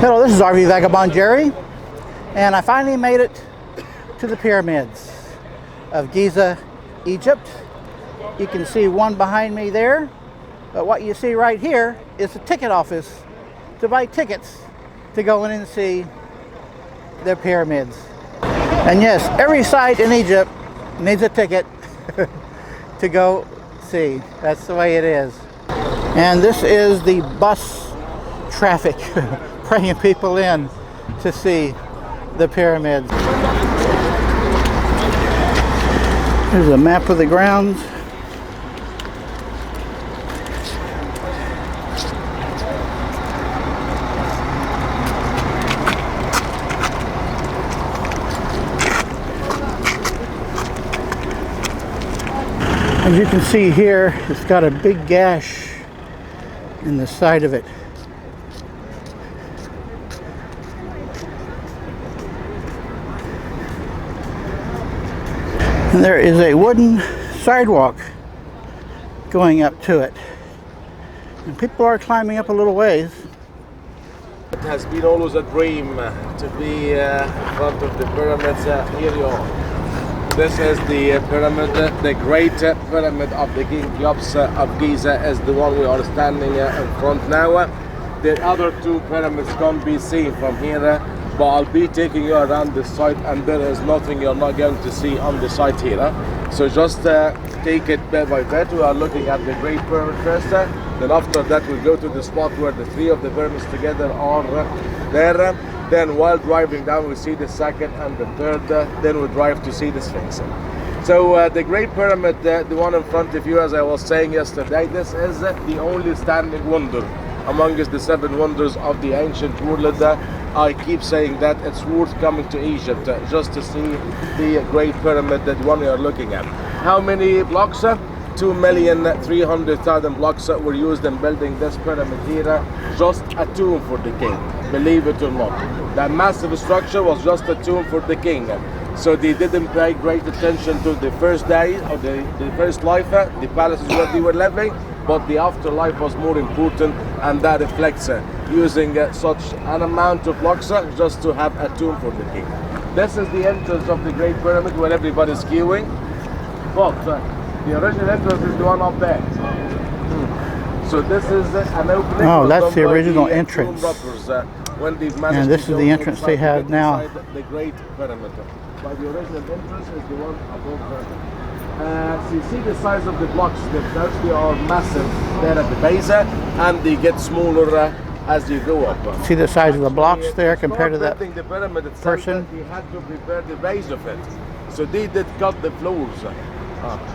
Hello, this is RV Vagabond Jerry, and I finally made it to the pyramids of Giza, Egypt. You can see one behind me there, but what you see right here is the ticket office to buy tickets to go in and see the pyramids. And yes, every site in Egypt needs a ticket to go see. That's the way it is. And this is the bus traffic bringing people in to see the pyramids. Here's a map of the grounds. As you can see here, it's got a big gash in the side of it. And there is a wooden sidewalk going up to it. And people are climbing up a little ways. It has been always a dream to be in front of the pyramids. Here you are. This is the pyramid, the great pyramid of the King of Giza is the one we are standing in front now. The other two pyramids can't be seen from here. But I'll be taking you around the site, and there is nothing you're not going to see on the site here. So just take it bit by bit. We are looking at the Great Pyramid first. Then after that we'll go to the spot where the three of the pyramids together are there. Then while driving down we see the second and the third. Then we drive to see the Sphinx. So the Great Pyramid, the one in front of you, as I was saying yesterday, this is the only standing wonder amongst the seven wonders of the ancient world. I keep saying that it's worth coming to Egypt just to see the Great Pyramid, that one we are looking at. How many blocks? 2,300,000 blocks were used in building this pyramid here. Just a tomb for the king, believe it or not. That massive structure was just a tomb for the king. So they didn't pay great attention to the first day of the first life, the palaces where they were living, but the afterlife was more important, and that reflects using such an amount of blocks just to have a tomb for the king. This is the entrance of the Great Pyramid where everybody's queuing, but the original entrance is the one up there. So this is an opening. Oh, that's the original entrance. When and this is the entrance they have now. The Great Pyramid. But the original entrance is the one above there. So you see the size of the blocks themselves, they are massive there at the base, and they get smaller as you go up. See the size of the blocks there compared to that the pyramid itself, person? They had to prepare the base of it. So they did cut the floors.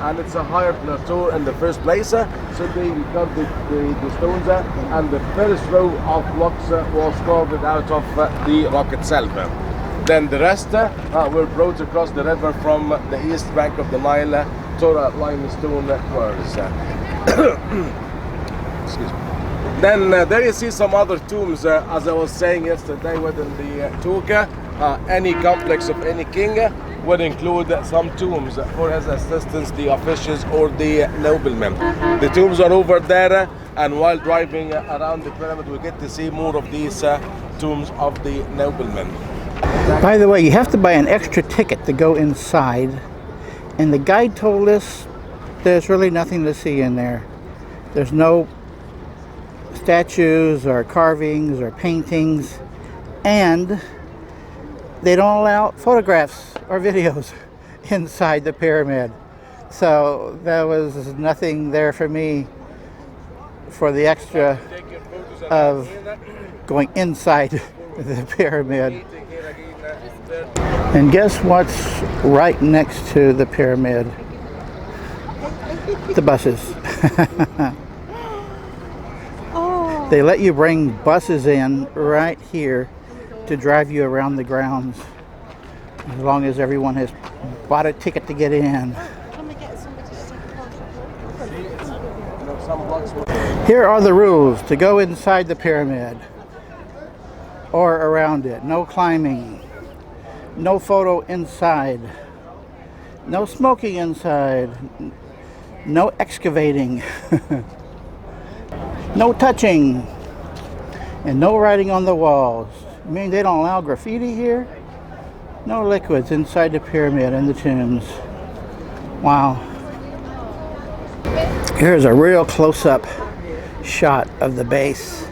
And it's a higher plateau in the first place, so they cut the stones, and the first row of blocks was carved out of the rock itself. Then the rest were brought across the river from the east bank of the Nile, Torah limestone quarries. Excuse me. Then there you see some other tombs, as I was saying yesterday within the Tuka. Any complex of any king would include some tombs for his assistants, the officials or the noblemen. The tombs are over there, and while driving around the pyramid we get to see more of these tombs of the noblemen. By the way, you have to buy an extra ticket to go inside, and the guide told us there's really nothing to see in there. There's no statues or carvings or paintings, and they don't allow photographs or videos inside the pyramid. So there was nothing there for me for the extra of going inside the pyramid. And guess what's right next to the pyramid? The buses. They let you bring buses in right here to drive you around the grounds, as long as everyone has bought a ticket to get in. Here are the rules to go inside the pyramid or around it. No climbing, no photo inside, no smoking inside, no excavating, no touching. And no writing on the walls. You mean they don't allow graffiti here? No liquids inside the pyramid and the tombs. Wow. Here's a real close-up shot of the base.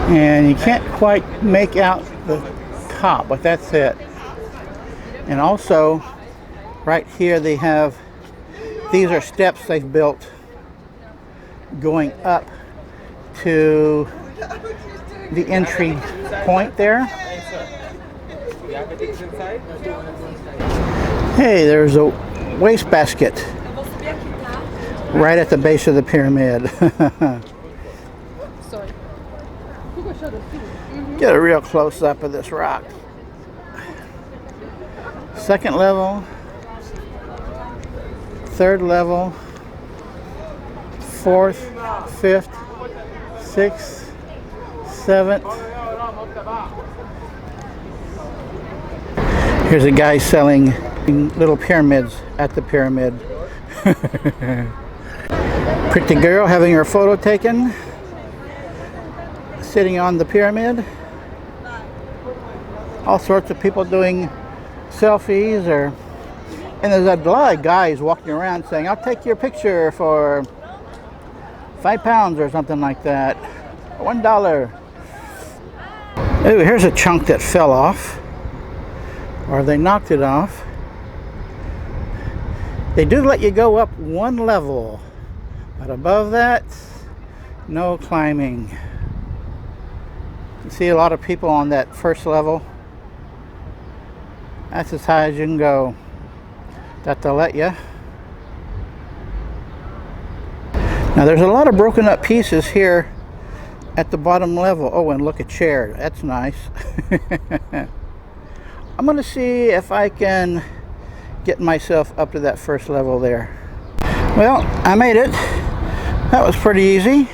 And you can't quite make out the top, but that's it. And also, right here they have, these are steps they've built going up to the entry point there. Hey, there's a wastebasket right at the base of the pyramid. Get a real close up of this rock. Second level, third level, fourth, fifth, sixth, seventh. Here's a guy selling little pyramids at the pyramid. Pretty girl having her photo taken, sitting on the pyramid. All sorts of people doing selfies, and there's a lot of guys walking around saying, "I'll take your picture for £5 or something like that, $1." Ooh, here's a chunk that fell off, or they knocked it off. They do let you go up one level, but above that, no climbing. You see a lot of people on that first level. That's as high as you can go that they'll let you. Now there's a lot of broken up pieces here at the bottom level. Oh, and look, a chair. That's nice. I'm going to see if I can get myself up to that first level there. Well, I made it. That was pretty easy.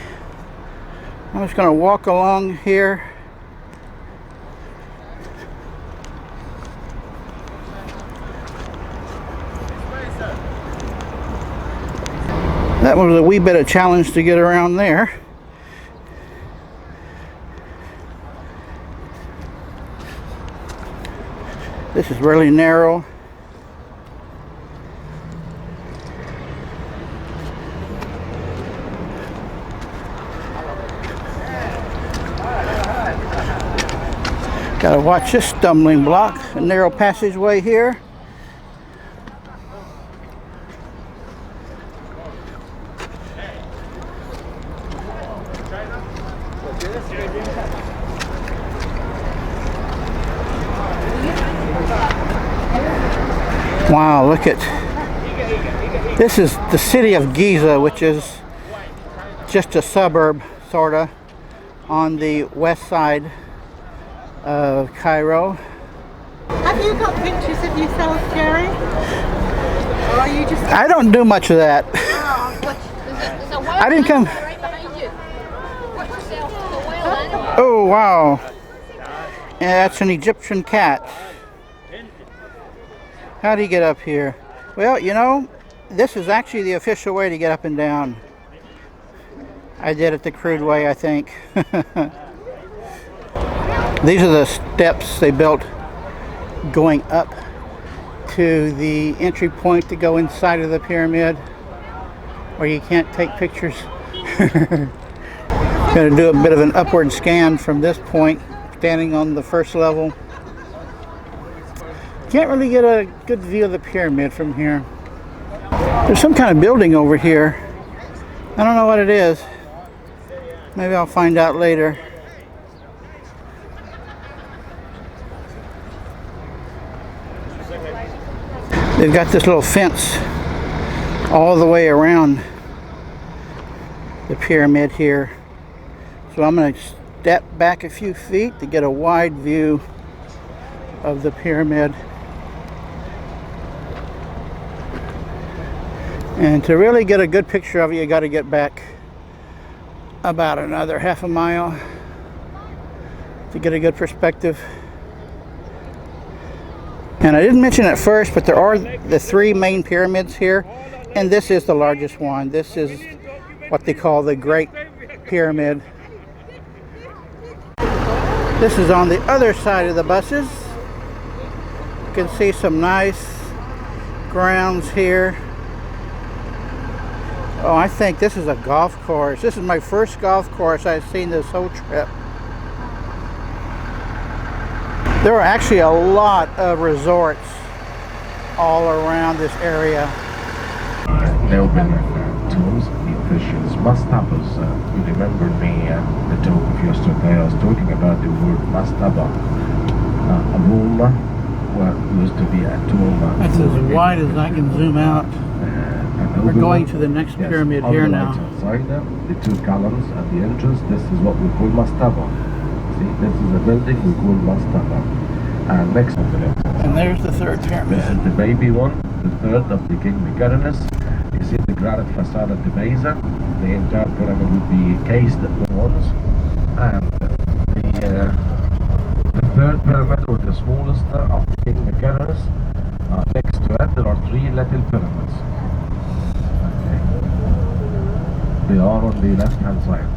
I'm just going to walk along here. That was a wee bit of challenge to get around there. This is really narrow. Gotta watch this stumbling block, a narrow passageway here. Wow, look at, this is the city of Giza, which is just a suburb, sorta, on the west side of Cairo. Have you got pictures of yourself, Jerry? Or are you just... I don't do much of that. I didn't come... Oh, wow. Yeah, that's an Egyptian cat. How do you get up here? Well, you know, this is actually the official way to get up and down. I did it the crude way, I think. These are the steps they built going up to the entry point to go inside of the pyramid, where you can't take pictures. Going to do a bit of an upward scan from this point, standing on the first level. Can't really get a good view of the pyramid from here. There's some kind of building over here. I don't know what it is. Maybe I'll find out later. They've got this little fence all the way around the pyramid here. So I'm going to step back a few feet to get a wide view of the pyramid. And to really get a good picture of it, you got to get back about another half a mile to get a good perspective. And I didn't mention it first, but there are the three main pyramids here, and this is the largest one. This is what they call the Great Pyramid. This is on the other side of the buses. You can see some nice grounds here. Oh, I think this is a golf course. This is my first golf course I've seen this whole trip. There are actually a lot of resorts all around this area. Melbourne tombs, the officials, mastabas. You remember me the talk of yesterday. I was talking about the word mastaba. A room where used to be a tomb. That's as wide as I can zoom out. We're going to the next pyramid here now. Side, the two columns at the entrance. This is what we call mastaba. See, this is a building we call mastaba. And next to it. And there's the third pyramid. This is the baby one, the third of the King Mycerinus. You see the granite facade at the base. The entire pyramid would be cased walls. And the third pyramid, or the smallest of the King Mycerinus, next to it there are three little pyramids. Okay. They are on the left hand side.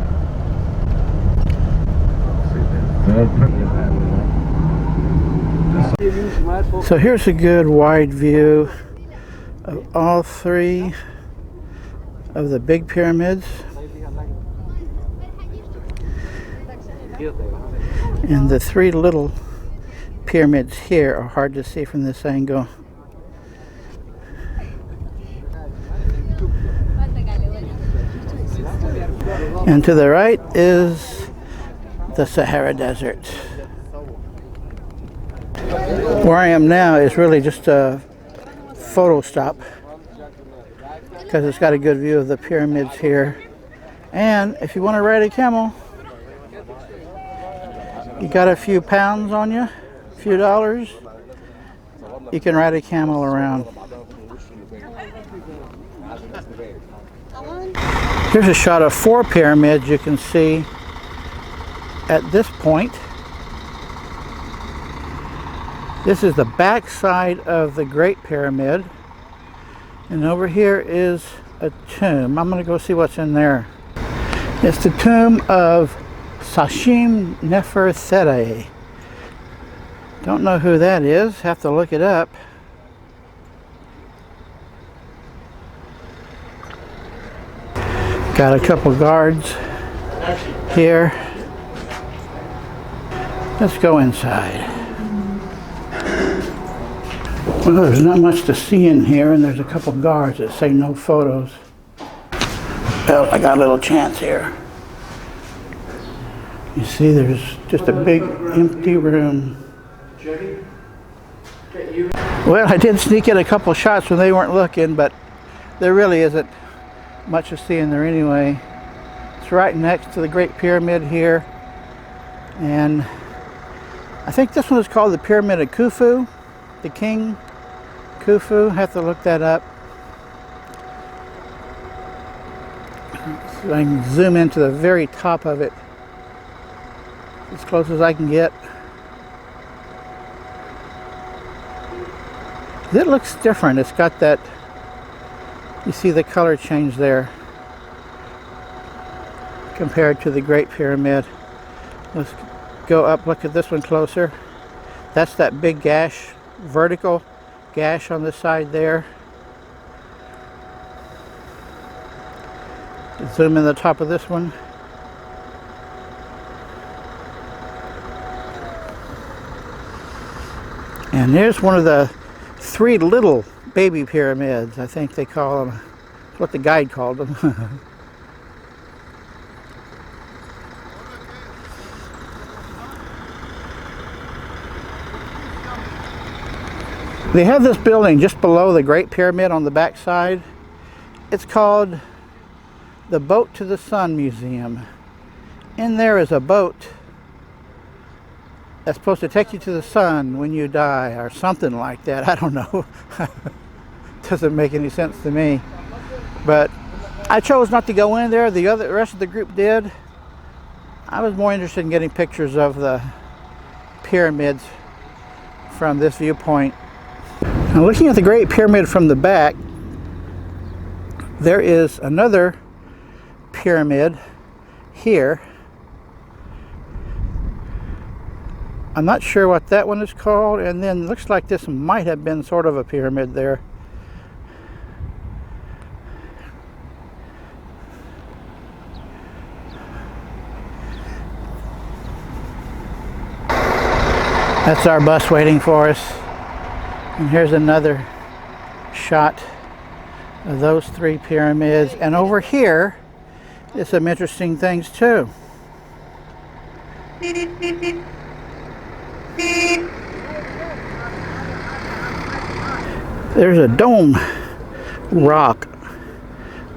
See the third pyramid. So here's a good wide view of all three of the big pyramids. And the three little pyramids here are hard to see from this angle. And to the right is the Sahara Desert. Where I am now is really just a photo stop because it's got a good view of the pyramids here. And if you want to ride a camel, you got a few pounds on you, a few dollars, you can ride a camel around. Here's a shot of four pyramids you can see at this point. This is the back side of the Great Pyramid. And over here is a tomb. I'm going to go see what's in there. It's the tomb of Sashim Nefertari. Don't know who that is. Have to look it up. Got a couple guards here. Let's go inside. Well, there's not much to see in here, and there's a couple guards that say no photos. Well, I got a little chance here. You see, there's just a big empty room. Well, I did sneak in a couple shots when they weren't looking, but there really isn't much to see in there anyway. It's right next to the Great Pyramid here, and I think this one is called the Pyramid of Khufu, the King Khufu. Have to look that up. So I can zoom into the very top of it as close as I can get. It looks different. It's got that, you see the color change there compared to the Great Pyramid. Let's go up, look at this one closer. That's that big gash, vertical gash on the side there. Zoom in the top of this one. And here's one of the three little baby pyramids, I think they call them. That's what the guide called them. They have this building just below the Great Pyramid on the back side. It's called the Boat to the Sun Museum. In there is a boat that's supposed to take you to the sun when you die, or something like that. I don't know. Doesn't make any sense to me. But I chose not to go in there. The rest of the group did. I was more interested in getting pictures of the pyramids from this viewpoint. Now, looking at the Great Pyramid from the back, there is another pyramid here. I'm not sure what that one is called, and then looks like this might have been sort of a pyramid there. That's our bus waiting for us. And here's another shot of those three pyramids. And over here is some interesting things too. There's a dome rock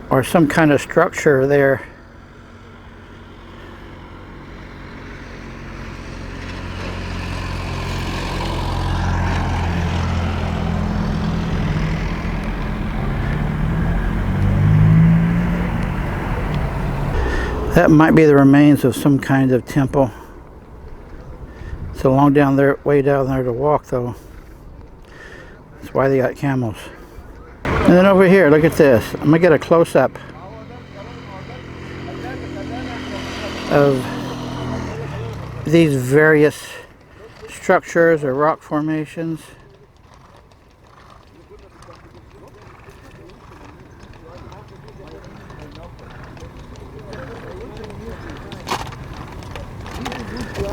or some kind of structure there. That might be the remains of some kind of temple. It's a long down there, way down there to walk though. That's why they got camels. And then over here, look at this. I'm gonna get a close-up of these various structures or rock formations.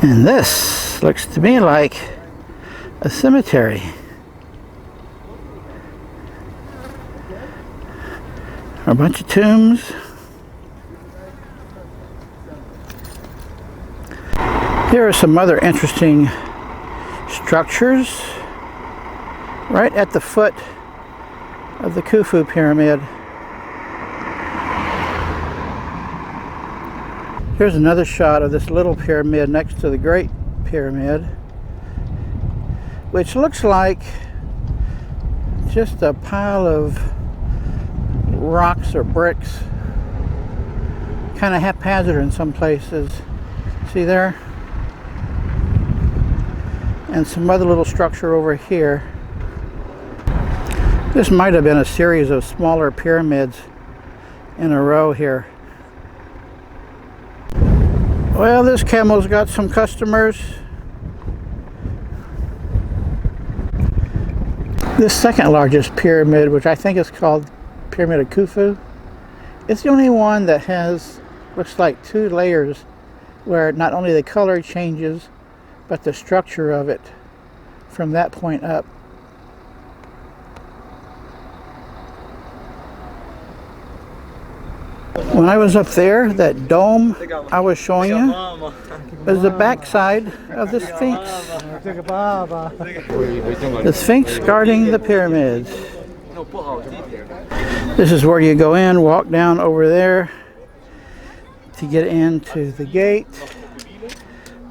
And this looks to me like a cemetery. A bunch of tombs. Here are some other interesting structures right at the foot of the Khufu pyramid. Here's another shot of this little pyramid next to the Great Pyramid, which looks like just a pile of rocks or bricks, kind of haphazard in some places. See there? And some other little structure over here. This might have been a series of smaller pyramids in a row here. Well, this camel's got some customers. This second largest pyramid, which I think is called Pyramid of Khufu, it's the only one that has, looks like, two layers where not only the color changes, but the structure of it from that point up. When I was up there, that dome I was showing you was the backside of the Sphinx. The Sphinx guarding the pyramids. This is where you go in, walk down over there to get into the gate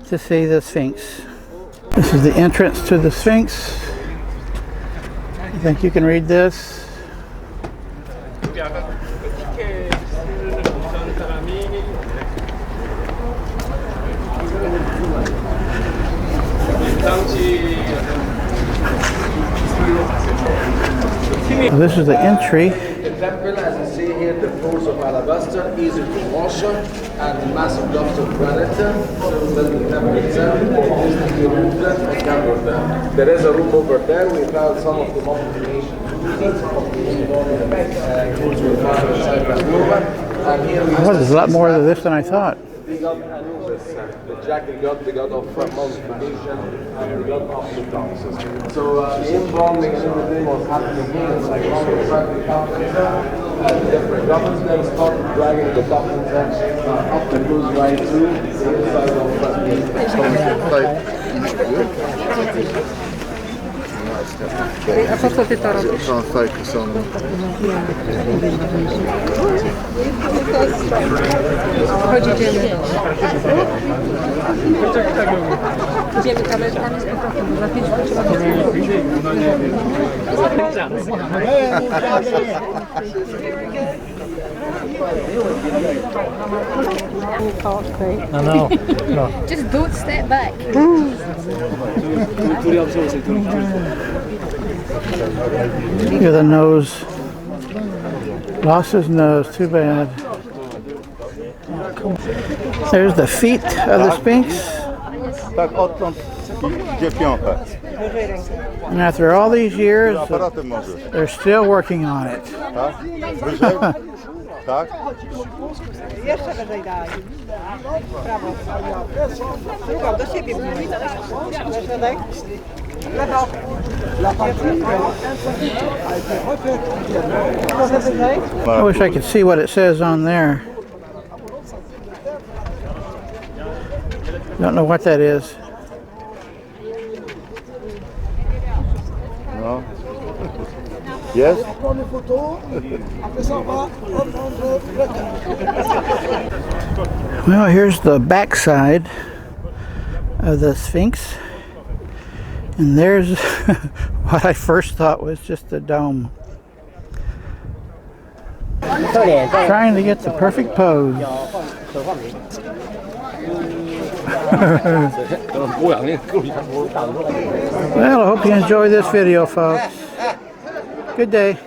to see the Sphinx. This is the entrance to the Sphinx. I think you can read this. This is the entry. The temple, as you see here, the floors of alabaster, easy to wash, and massive blocks of granite. So the temple itself is to be removed and covered. There is a room over there. We found some of the mummification of the tools we found inside that room. And here we There's a lot more of this than I thought. they got Anubis, the dragon god, the god of mummification, and the god of the tombs. So the embalming and everything was happening here. It's like all the certain carpenter, different governments then started dragging the coffins up the goes right through the inside of A po co ty to robisz? Focus on Chodzicie. Idziemy kamerkami z mikrofonu. Za 5 minut. Just don't step back. Here's the nose. Lost his nose, too bad. There's the feet of the Sphinx. Tak odtąd idzie piącha. And after all these years, Aparatem możesz. they're still working on it. Tak? Wyżej? Tak? Jeszcze wyżej daj. Prawo. Drugą do siebie. Na środek. Lewo. Trochę wyżej. I wish I could see what it says on there. Don't know what that is. No. Jest? Well, here's the backside of the Sphinx. And there's what I first thought was just a dome. Trying to get the perfect pose. Well, I hope you enjoy this video, folks. Good day.